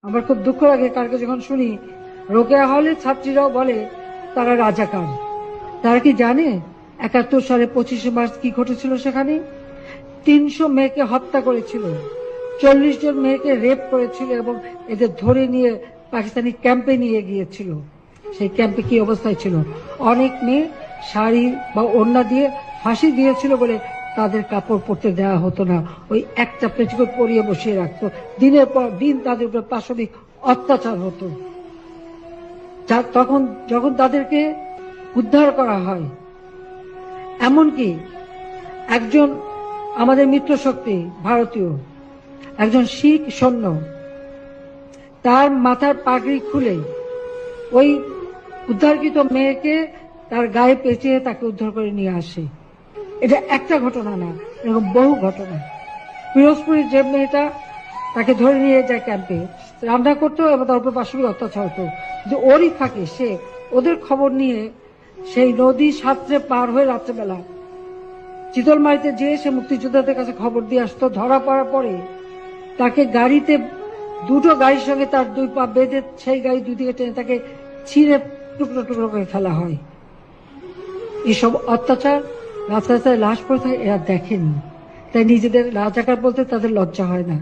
আমার খুব দুঃখ লাগে কালকে যখন শুনি রোকেয়া হলের ছাত্রীরাও বলে তারা রাজাকার। তারা কি জানে ৭১ সালে 25শে মার্চ কি ঘটেছিল? সেখানে ৩০০ মেয়েকে হত্যা করেছিল, ৪০ জন মেয়েকে রেপ করেছিল এবং এদের ধরে নিয়ে পাকিস্তানি ক্যাম্পে নিয়ে গিয়েছিল। সেই ক্যাম্পে কি অবস্থায় ছিল? অনেক মেয়ে শাড়ি বা ওড়না দিয়ে ফাঁসি দিয়েছিল বলে তাদের কাপড় পরতে দেওয়া হতো না, ওই একটা পেটিকোট পরিয়ে বসিয়ে রাখতো। দিনের পর দিন তাদের উপর পাশবিক অত্যাচার হতো। তখন যখন তাদেরকে উদ্ধার করা হয়, এমনকি একজন আমাদের মিত্র শক্তি ভারতীয় একজন শিখ সৈন্য তার মাথার পাগড়ি খুলে ওই উদ্ধারকৃত মেয়েকে তার গায়ে পেঁচিয়ে তাকে উদ্ধার করে নিয়ে আসে। এটা একটা ঘটনা না, এরকম বহু ঘটনা। পিরোজপুরের যে মেয়েটা, তাকে ধরে নিয়ে যায় ক্যাম্পে, রান্না করতো এবং তার উপর পাশবিক অত্যাচার হতো। যে ওরই থাকে, সে ওদের খবর নিয়ে সেই নদী সাঁতরে পার হয়ে রাত্রেবেলা চিতলমারিতে যেয়ে সে মুক্তিযোদ্ধাদের কাছে খবর দিয়ে আসতো। ধরা পড়ার পরে তাকে গাড়িতে, দুটো গাড়ির সঙ্গে তার দুই পা বেঁধে সেই গাড়ি দুই দিকে টেনে তাকে ছিঁড়ে টুকরো টুকরো করে ফেলা হয়। এসব অত্যাচার, রাস্তায় রাস্তায় লাশ পড়ে থাকে, এরা দেখেনি, তাই নিজেদের রাজাকার বলতে তাদের লজ্জা হয় না।